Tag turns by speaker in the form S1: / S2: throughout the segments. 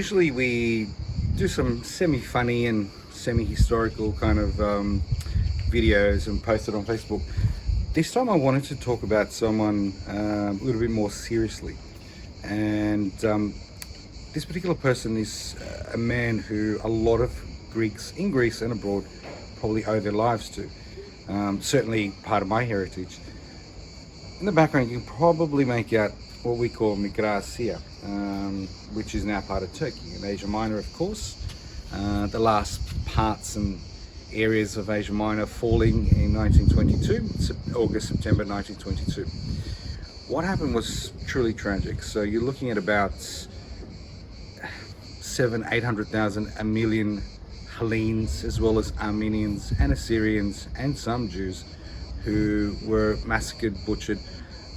S1: Usually we do some semi-funny and semi-historical kind of videos and post it on Facebook. This time I wanted to talk about someone a little bit more seriously, and this particular person is a man who a lot of Greeks in Greece and abroad probably owe their lives to. Certainly part of my heritage. In the background you can probably make out what we call Mikra Asia, which is now part of Turkey and Asia Minor, of course. The last parts and areas of Asia Minor falling in 1922, August, September 1922. What happened was truly tragic. So you're looking at about 800,000, a million Hellenes, as well as Armenians and Assyrians and some Jews who were massacred, butchered,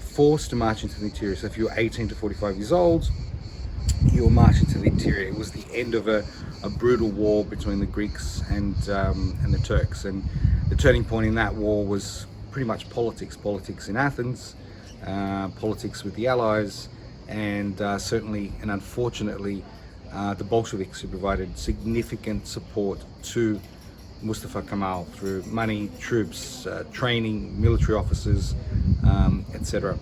S1: forced to march into the interior. So if you were 18 to 45 years old, you were marching to the interior. It was the end of a brutal war between the Greeks and the Turks, and the turning point in that war was pretty much politics in Athens, politics with the Allies, and certainly and unfortunately the Bolsheviks, who provided significant support to Mustafa Kemal through money, troops, training, military officers, etc.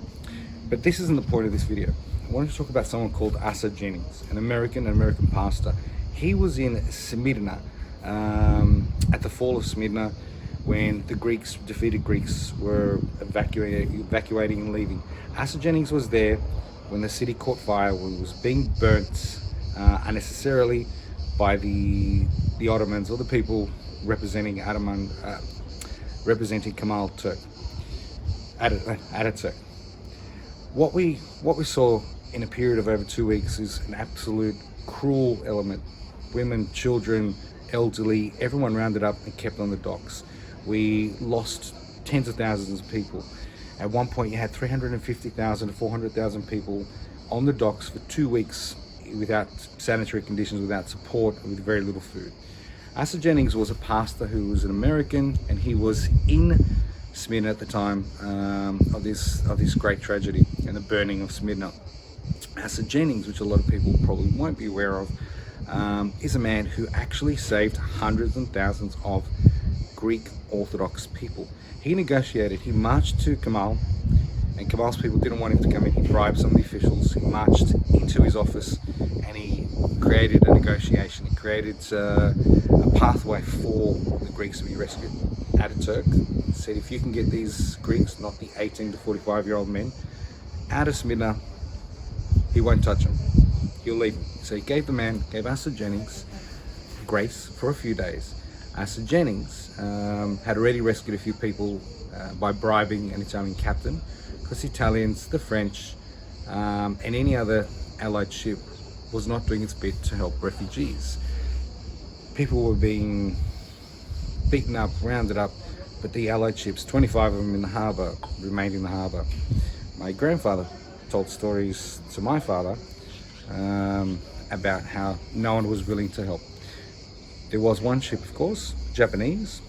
S1: But this isn't the point of this video. I wanted to talk about someone called Asa Jennings, an American pastor. He was in Smyrna at the fall of Smyrna, when the defeated Greeks were evacuating and leaving. Asa Jennings was there when the city caught fire, when it was being burnt unnecessarily by the Ottomans, or the people representing Kemal Turk, Ataturk. What we saw in a period of over 2 weeks is an absolute cruel element. Women, children, elderly, everyone rounded up and kept on the docks. We lost tens of thousands of people. At one point you had 350,000 to 400,000 people on the docks for 2 weeks without sanitary conditions, without support, with very little food. Asa Jennings was a pastor who was an American, and he was in Smyrna at the time of this great tragedy and the burning of Smyrna. Asa Jennings, which a lot of people probably won't be aware of, is a man who actually saved hundreds and thousands of Greek Orthodox people. He negotiated, he marched to Kemal, and Kemal's people didn't want him to come in. He bribed some of the officials, he marched into his office, and he created a negotiation. He created a pathway for the Greeks to be rescued. Ataturk said, if you can get these Greeks, not the 18 to 45-year-old men, out of Smyrna, he won't touch them. He'll leave them. So he gave Asa Jennings grace for a few days. Asa Jennings had already rescued a few people by bribing an Italian captain, because the Italians, the French, and any other allied ship was not doing its bit to help refugees. People were being beaten up, rounded up, but the allied ships, 25 of them in the harbour, remained in the harbour. My grandfather told stories to my father about how no one was willing to help. There was one ship, of course, Japanese.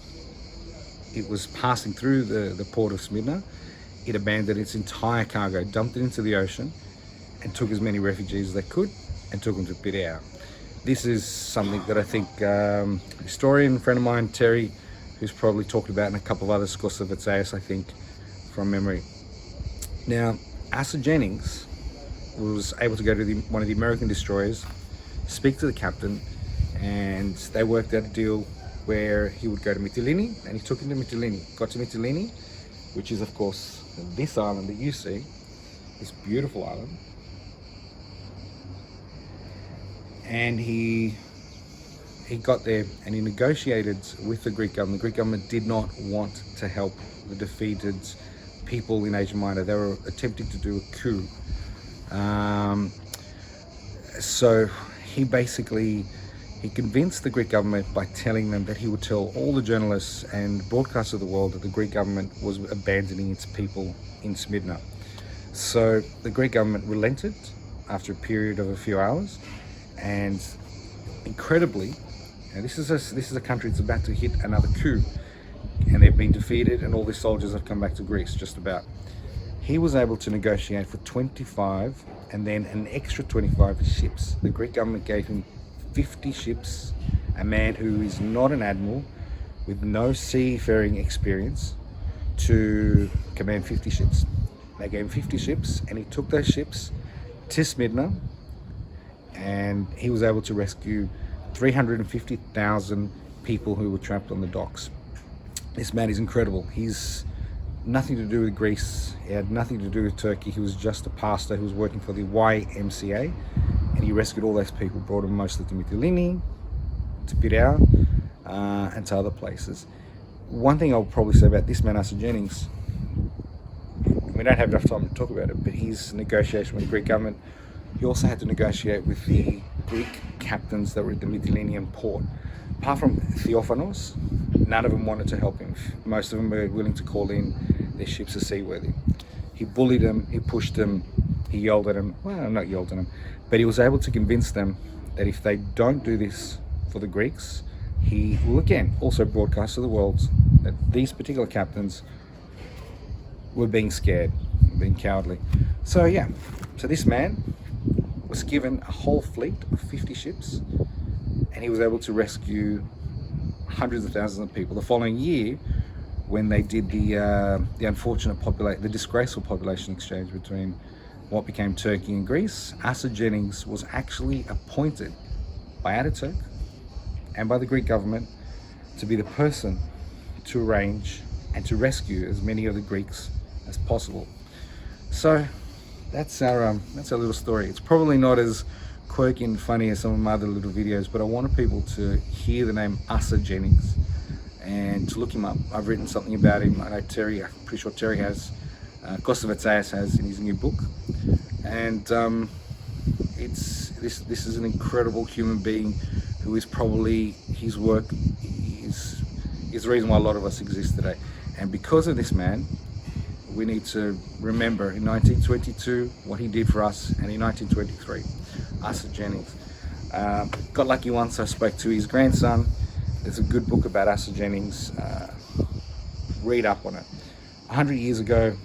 S1: It was passing through the port of Smyrna. It abandoned its entire cargo, dumped it into the ocean, and took as many refugees as they could and took them to Piraeus. This is something that I think a historian friend of mine, Terry, who's probably talked about in a couple of other Skosovitsaeus, I think, from memory. Now, Asa Jennings was able to go to one of the American destroyers, speak to the captain, and they worked out a deal where he would go to Mytilene, and he took him to Mytilene. Got to Mytilene, which is, of course, this island that you see, this beautiful island. And he got there and he negotiated with the Greek government. The Greek government did not want to help the defeated people in Asia Minor. They were attempting to do a coup. So he convinced the Greek government by telling them that he would tell all the journalists and broadcasters of the world that the Greek government was abandoning its people in Smyrna. So the Greek government relented after a period of a few hours, and incredibly, and this is a country that's about to hit another coup, and they've been defeated, and all the soldiers have come back to Greece, just about. He was able to negotiate for 25 and then an extra 25 for ships. The Greek government gave him 50 ships, a man who is not an admiral with no seafaring experience, to command 50 ships. They gave him 50 ships, and he took those ships to Smyrna, and he was able to rescue 350,000 people who were trapped on the docks. This man is incredible. He's nothing to do with Greece. He had nothing to do with Turkey. He was just a pastor who was working for the YMCA, and he rescued all those people, brought them mostly to Mytilene, to Piraeus, and to other places. One thing I'll probably say about this man, Asa Jennings, we don't have enough time to talk about it, but his negotiation with the Greek government, he also had to negotiate with the Greek captains that were at the Mytilenean port. Apart from Theophanos, none of them wanted to help him. Most of them were willing to call in their ships as seaworthy. He bullied them, he pushed them, he yelled at them. Well, not yelled at them, but he was able to convince them that if they don't do this for the Greeks, he will again also broadcast to the world that these particular captains were being scared, being cowardly. So yeah, so this man was given a whole fleet of 50 ships, and he was able to rescue hundreds of thousands of people. The following year, when they did the unfortunate the disgraceful population exchange between what became Turkey and Greece, Asa Jennings was actually appointed by Ataturk and by the Greek government to be the person to arrange and to rescue as many of the Greeks as possible. So that's our little story. It's probably not as quirky and funny as some of my other little videos, but I wanted people to hear the name Asa Jennings and to look him up. I've written something about him. I know Terry, I'm pretty sure Terry has, Kosovatsayas has in his new book, and this is an incredible human being who is probably, his work is the reason why a lot of us exist today. And because of this man, we need to remember in 1922 what he did for us, and in 1923, Asa Jennings. Got lucky once, I spoke to his grandson. There's a good book about Asa Jennings. Read up on it. 100 years ago,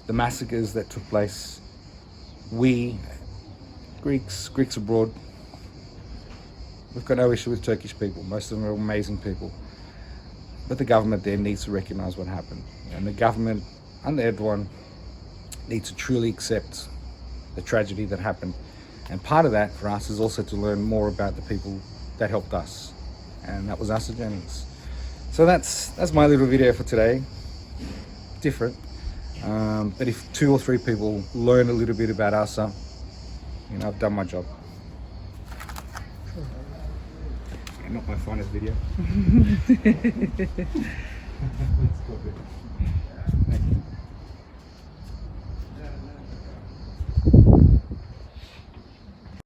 S1: the massacres that took place, we, Greeks abroad, we've got no issue with Turkish people. Most of them are amazing people. But the government there needs to recognize what happened. And the government, under Erdogan, needs to truly accept the tragedy that happened. And part of that for us is also to learn more about the people that helped us. And that was Asa Jennings. So that's my little video for today. Different. But if 2 or 3 people learn a little bit about Asa, you know, I've done my job. Not my finest video. Let's go.